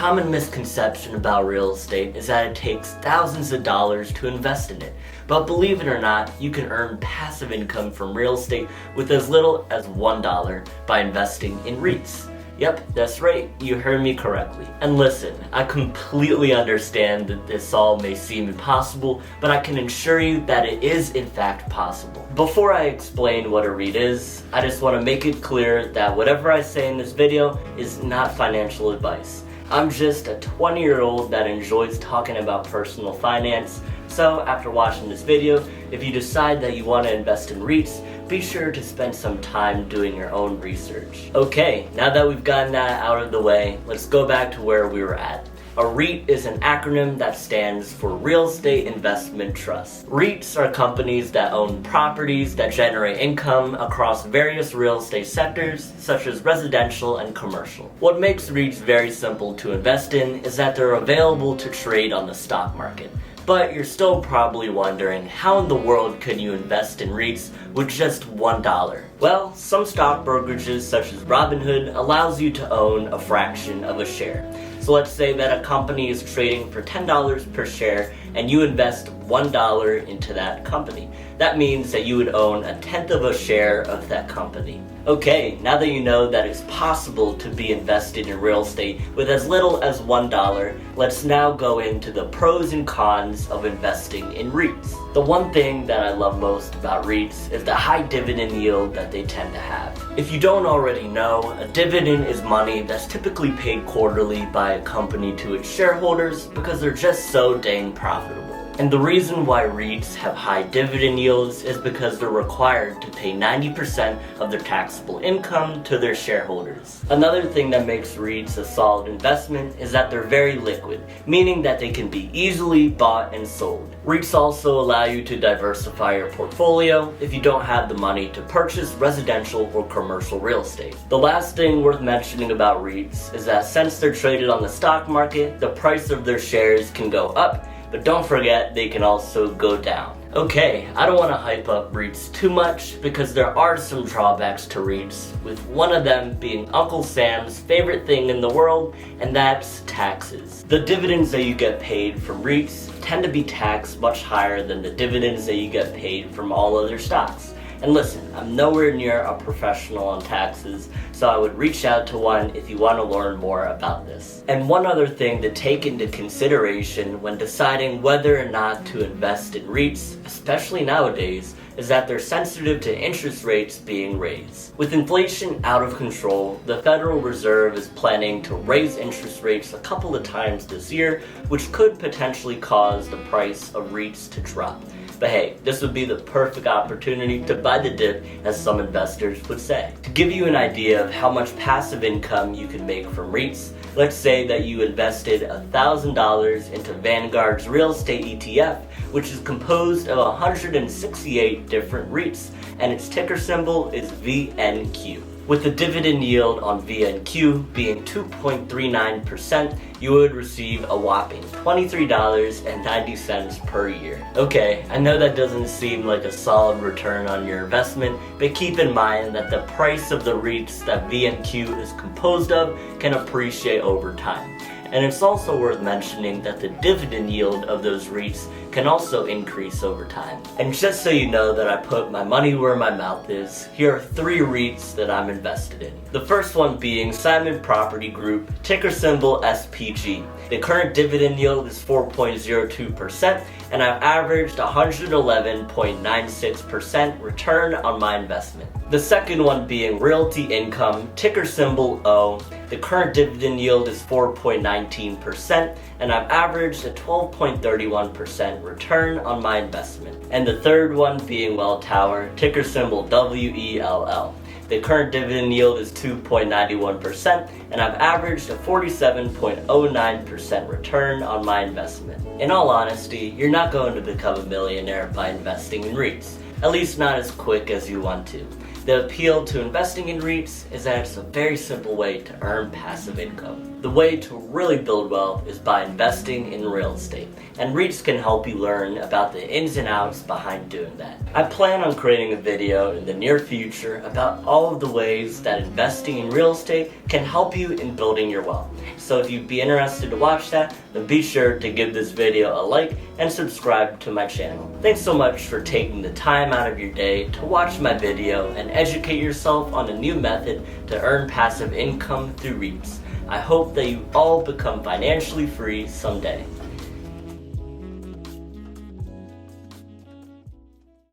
common misconception about real estate is that it takes thousands of dollars to invest in it. But believe it or not, you can earn passive income from real estate with as little as $1 by investing in REITs. Yep, that's right, you heard me correctly. And listen, I completely understand that this all may seem impossible, but I can assure you that it is in fact possible. Before I explain what a REIT is, I just want to make it clear that whatever I say in this video is not financial advice. I'm just a 20-year-old that enjoys talking about personal finance. So after watching this video, if you decide that you want to invest in REITs, be sure to spend some time doing your own research. Okay, now that we've gotten that out of the way, let's go back to where we were at. A REIT is an acronym that stands for Real Estate Investment Trust. REITs are companies that own properties that generate income across various real estate sectors, such as residential and commercial. What makes REITs very simple to invest in is that they're available to trade on the stock market. But you're still probably wondering, how in the world can you invest in REITs with just $1? Well, some stock brokerages such as Robinhood allows you to own a fraction of a share. So let's say that a company is trading for $10 per share and you invest $1 into that company. That means that you would own a tenth of a share of that company. Okay, now that you know that it's possible to be invested in real estate with as little as $1, let's now go into the pros and cons of investing in REITs. The one thing that I love most about REITs is the high dividend yield that they tend to have. If you don't already know, a dividend is money that's typically paid quarterly by a company to its shareholders because they're just so dang profitable. And the reason why REITs have high dividend yields is because they're required to pay 90% of their taxable income to their shareholders. Another thing that makes REITs a solid investment is that they're very liquid, meaning that they can be easily bought and sold. REITs also allow you to diversify your portfolio if you don't have the money to purchase residential or commercial real estate. The last thing worth mentioning about REITs is that since they're traded on the stock market, the price of their shares can go up, but don't forget they can also go down. Okay, I don't want to hype up REITs too much because there are some drawbacks to REITs, with one of them being Uncle Sam's favorite thing in the world, and that's taxes. The dividends that you get paid from REITs tend to be taxed much higher than the dividends that you get paid from all other stocks. And listen, I'm nowhere near a professional on taxes, so I would reach out to one if you want to learn more about this. And one other thing to take into consideration when deciding whether or not to invest in REITs, especially nowadays, is that they're sensitive to interest rates being raised. With inflation out of control, the Federal Reserve is planning to raise interest rates a couple of times this year, which could potentially cause the price of REITs to drop. But hey, this would be the perfect opportunity to buy the dip, as some investors would say. To give you an idea of how much passive income you can make from REITs, let's say that you invested $1,000 into Vanguard's real estate ETF, which is composed of 168 different REITs, and its ticker symbol is VNQ. With the dividend yield on VNQ being 2.39%, you would receive a whopping $23.90 per year. Okay, I know that doesn't seem like a solid return on your investment, but keep in mind that the price of the REITs that VNQ is composed of can appreciate over time. And it's also worth mentioning that the dividend yield of those REITs can also increase over time. And just so you know that I put my money where my mouth is, here are 3 REITs that I'm invested in. The first one being Simon Property Group, ticker symbol SPG. The current dividend yield is 4.02%, and I've averaged 111.96% return on my investment. The second one being Realty Income, ticker symbol O. The current dividend yield is 4.19%, and I've averaged a 12.31% return on my investment. And the third one being Welltower, ticker symbol WELL. The current dividend yield is 2.91%, and I've averaged a 47.09% return on my investment. In all honesty, you're not going to become a millionaire by investing in REITs, at least not as quick as you want to. The appeal to investing in REITs is that it's a very simple way to earn passive income. The way to really build wealth is by investing in real estate, and REITs can help you learn about the ins and outs behind doing that. I plan on creating a video in the near future about all of the ways that investing in real estate can help you in building your wealth. So if you'd be interested to watch that, then be sure to give this video a like and subscribe to my channel. Thanks so much for taking the time out of your day to watch my video and educate yourself on a new method to earn passive income through REITs. I hope that you all become financially free someday.